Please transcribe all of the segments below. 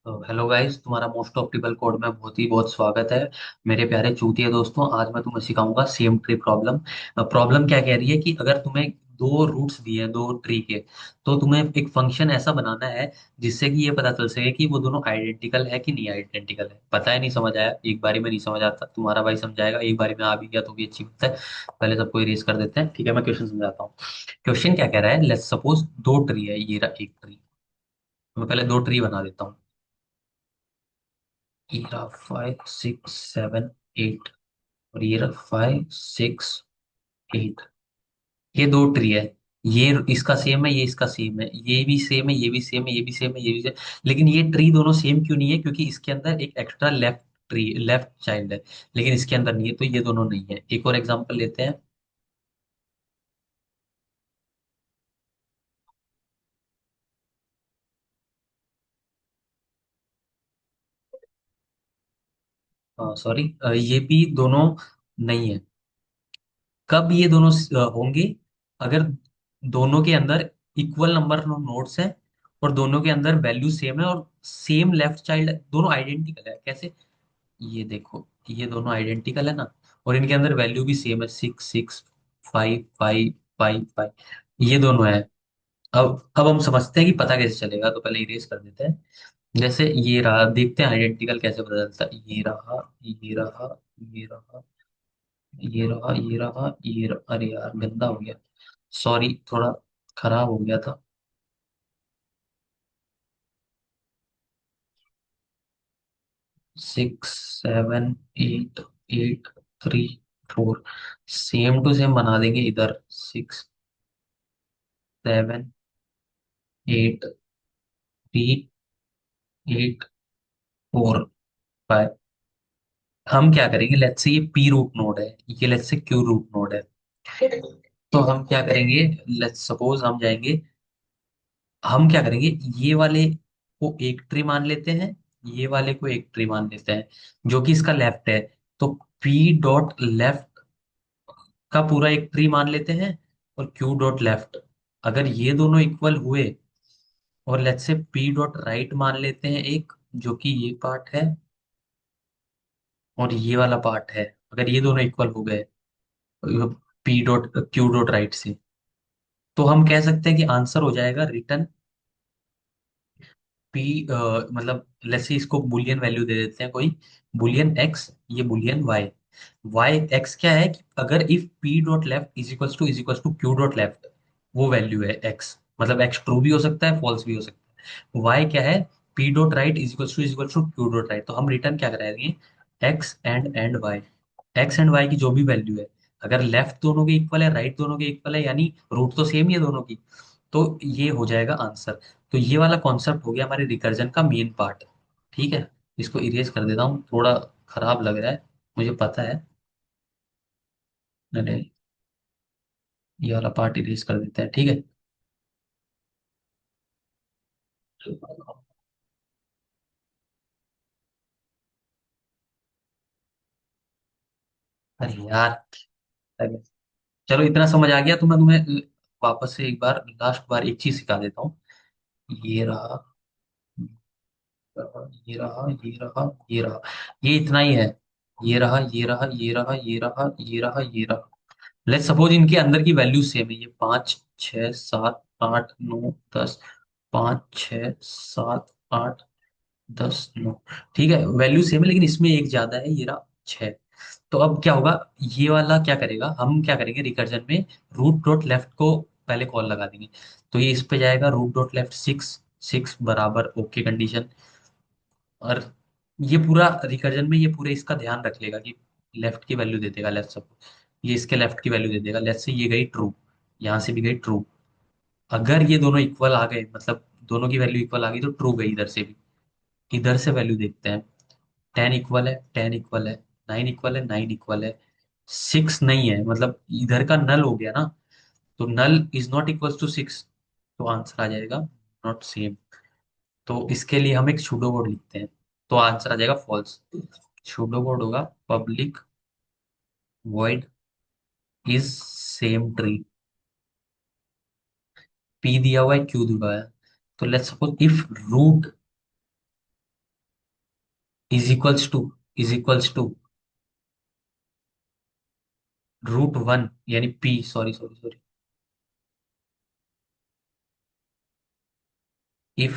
तो hello guys, तुम्हारा most optimal code में बहुत ही बहुत स्वागत है। मेरे प्यारे चूतिए दोस्तों, आज मैं तुम्हें सिखाऊंगा सेम ट्री प्रॉब्लम। प्रॉब्लम क्या कह रही है कि अगर तुम्हें दो रूट्स दिए हैं दो ट्री के, तो तुम्हें एक फंक्शन ऐसा बनाना है जिससे कि ये पता चल सके कि वो दोनों आइडेंटिकल है कि नहीं आइडेंटिकल है। पता है नहीं समझ आया? एक बारी में नहीं समझ आता, तुम्हारा भाई समझाएगा। एक बारी में आ भी गया तो भी अच्छी बात है। पहले सबको इरेज कर देते हैं, ठीक है? मैं क्वेश्चन समझाता हूँ। क्वेश्चन क्या कह रहा है, लेट्स सपोज दो ट्री है, ये रहा एक ट्री। मैं पहले दो ट्री बना देता हूँ। ये रहा 5 6 7 8, और ये रहा 5 6 8। ये दो ट्री है। ये इसका सेम है, ये इसका सेम है, ये भी सेम है, ये भी सेम है, ये भी सेम है, ये भी सेम। लेकिन ये ट्री दोनों सेम क्यों नहीं है? क्योंकि इसके अंदर एक extra left tree left child है, लेकिन इसके अंदर नहीं है, तो ये दोनों नहीं है। एक और एग्जांपल लेते हैं। सॉरी, ये भी दोनों नहीं है। कब ये दोनों होंगे? अगर दोनों के अंदर इक्वल नंबर नोड्स हैं, और दोनों के अंदर वैल्यू सेम है, और सेम लेफ्ट चाइल्ड, दोनों आइडेंटिकल है। कैसे? ये देखो, ये दोनों आइडेंटिकल है ना, और इनके अंदर वैल्यू भी सेम है, 6 6 5 5 5 5। ये दोनों है। अब हम समझते हैं कि पता कैसे चलेगा, तो पहले इरेज कर देते हैं। जैसे ये रहा, देखते हैं आइडेंटिकल कैसे पता चलता है। ये रहा, ये रहा, ये रहा, ये रहा, ये रहा, ये रहा। अरे यार, गंदा हो गया। सॉरी, थोड़ा खराब हो गया था। 6 7 8 8 3 4। सेम टू सेम बना देंगे इधर। 6 7 8 3 8 4 5। हम क्या करेंगे, लेट्स से ये पी रूट नोड है, ये let's say Q root node है। तो हम क्या करेंगे, लेट्स सपोज हम क्या करेंगे, ये वाले को एक ट्री मान लेते हैं, ये वाले को एक ट्री मान लेते हैं, जो कि इसका लेफ्ट है। तो पी डॉट लेफ्ट का पूरा एक ट्री मान लेते हैं, और क्यू डॉट लेफ्ट। अगर ये दोनों इक्वल हुए, और let's say P dot right मान लेते हैं एक, जो कि ये पार्ट है और ये वाला पार्ट है। अगर ये दोनों इक्वल हो गए P dot Q dot right से, तो हम कह सकते हैं कि आंसर हो जाएगा रिटर्न पी। मतलब लेट्स से इसको बुलियन वैल्यू दे देते हैं कोई, बुलियन एक्स, ये बुलियन वाई। वाई एक्स क्या है कि अगर if P dot left is equals to Q dot left, वो वैल्यू है एक्स। मतलब एक्स ट्रू भी हो सकता है, फॉल्स भी हो सकता है। वाई क्या है, P dot right is equals to Q dot right. तो हम रिटर्न क्या कराएंगे, X and Y. X and Y की जो भी वैल्यू है, अगर लेफ्ट दोनों के इक्वल है, राइट दोनों के इक्वल है, यानी रूट तो सेम ही है दोनों की, तो ये हो जाएगा आंसर। तो ये वाला कॉन्सेप्ट हो गया हमारे रिकर्जन का मेन पार्ट। ठीक है, इसको इरेज कर देता हूँ, थोड़ा खराब लग रहा है, मुझे पता है। मैंने ये वाला पार्ट इरेज कर देते हैं, ठीक है। अरे यार, चलो इतना समझ आ गया तो मैं तुम्हें वापस से एक बार, लास्ट बार एक चीज सिखा देता हूँ। ये रहा, ये रहा, ये रहा, ये रहा, ये इतना ही है। ये रहा, ये रहा, ये रहा, ये रहा, ये रहा, ये रहा। लेट्स सपोज इनके अंदर की वैल्यू सेम है, ये 5 6 7 8 9 10। 5 6 7 8 10 9। ठीक है, वैल्यू सेम है, लेकिन इसमें एक ज्यादा है, ये रहा 6। तो अब क्या होगा, ये वाला क्या करेगा, हम क्या करेंगे रिकर्जन में, रूट डॉट लेफ्ट को पहले कॉल लगा देंगे। तो ये इस पे जाएगा, रूट डॉट लेफ्ट 6, 6 बराबर ओके कंडीशन। और ये पूरा रिकर्जन में ये पूरे इसका ध्यान रख लेगा कि लेफ्ट की वैल्यू दे देगा। लेट्स सपोज ये इसके लेफ्ट की वैल्यू दे देगा, लेट्स से ये गई ट्रू, यहाँ से भी गई ट्रू। अगर ये दोनों इक्वल आ गए, मतलब दोनों की वैल्यू इक्वल आ गई, तो ट्रू गई इधर से भी। इधर से वैल्यू देखते हैं। 10 इक्वल है, 10 इक्वल है, 9 इक्वल है, 9 इक्वल है, 6 नहीं है, मतलब इधर का नल हो गया ना। तो null is not equal to 6, तो आंसर आ जाएगा नॉट सेम। तो इसके लिए हम एक सूडो कोड लिखते हैं, तो आंसर आ जाएगा फॉल्स। सूडो कोड होगा public void is same tree. P दिया हुआ है, क्यू दिया हुआ है। तो let's suppose if root is equals to √1 यानी P, sorry sorry sorry, if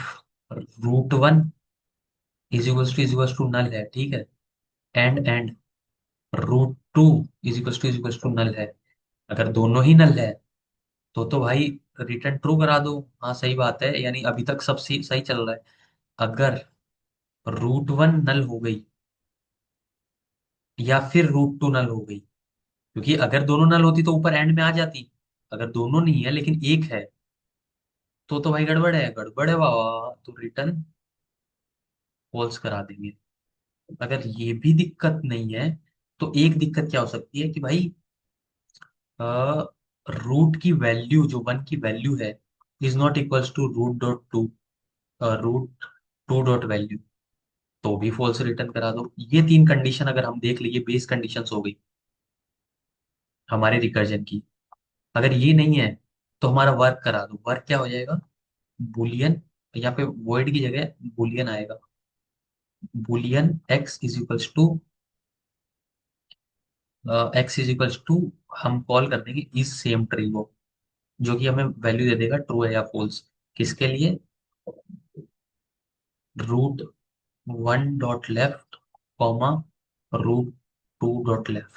√1 is equals to null है, ठीक है, and √2 is equals to null है, अगर दोनों ही नल है तो भाई रिटर्न ट्रू करा दो। हाँ सही बात है, यानी अभी तक सब सही सही चल रहा है। अगर √1 नल हो गई या फिर √2 नल हो गई, क्योंकि अगर दोनों नल होती तो ऊपर एंड में आ जाती, अगर दोनों नहीं है लेकिन एक है तो भाई गड़बड़ है, गड़बड़ है वाह, तो रिटर्न फॉल्स करा देंगे। अगर ये भी दिक्कत नहीं है तो एक दिक्कत क्या हो सकती है कि भाई रूट की वैल्यू, जो वन की वैल्यू है, इज नॉट इक्वल्स टू √.2, √2 तो भी फॉल्स रिटर्न करा दो। ये तीन कंडीशन अगर हम देख लिए, बेस कंडीशंस हो गई हमारे रिकर्जन की। अगर ये नहीं है तो हमारा वर्क करा दो। वर्क क्या हो जाएगा, बुलियन, यहाँ पे वर्ड की जगह बुलियन आएगा। Boolean x is equals to हम कॉल कर देंगे इस सेम ट्री को, जो कि हमें वैल्यू दे देगा ट्रू है या फॉल्स। किसके लिए, √1 कॉमा √2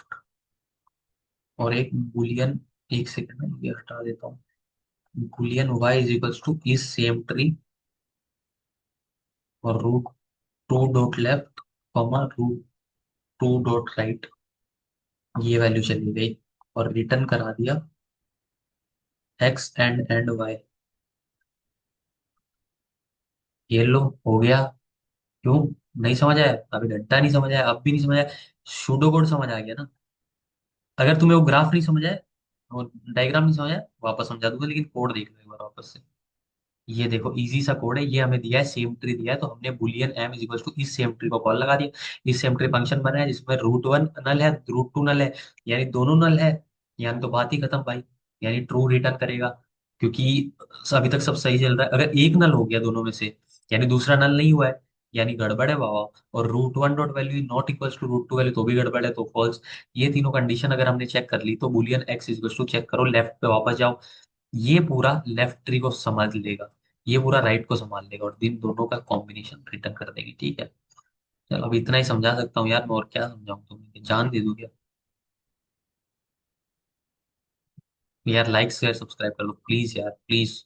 और एक बुलियन, एक सेकंड में ये हटा देता हूँ, boolean y is equals to is same tree और √2 कॉमा √2 ये वैल्यू चली गई और रिटर्न करा दिया x एंड y। ये लो, हो गया। क्यों नहीं समझ आया, अभी घंटा नहीं समझ आया, अब भी नहीं समझ आया, सूडो कोड समझ आ गया ना। अगर तुम्हें वो ग्राफ नहीं समझ आया, वो डायग्राम नहीं समझ आया, वापस समझा दूंगा, लेकिन कोड देख लो एक बार वापस से। ये देखो इजी सा कोड है, ये हमें दिया है सेम ट्री दिया है, तो हमने boolean m is equal to is same tree को कॉल लगा दिया। इस सेम ट्री फंक्शन बना है जिसमें √1 नल है, √2 नल है, यानी दोनों नल है, यानी तो बात ही खत्म भाई, यानी ट्रू रिटर्न करेगा। क्योंकि अभी तक सब सही चल रहा है। अगर एक नल हो गया दोनों में से, यानी दूसरा नल नहीं हुआ है, यानी गड़बड़ है बाबा। और √1 dot value not equals to √2 value, तो भी गड़बड़ है, तो फॉल्स। ये तीनों कंडीशन अगर हमने चेक कर ली तो boolean x is to, check करो लेफ्ट पे वापस जाओ, ये पूरा लेफ्ट ट्री को संभाल लेगा, ये पूरा राइट को संभाल लेगा, और इन दोनों का कॉम्बिनेशन रिटर्न कर देगी, ठीक है। चलो अब इतना ही समझा सकता हूँ यार, मैं और क्या समझाऊँ तुम्हें, जान दे दूँ क्या। यार लाइक शेयर सब्सक्राइब कर लो प्लीज यार, प्लीज।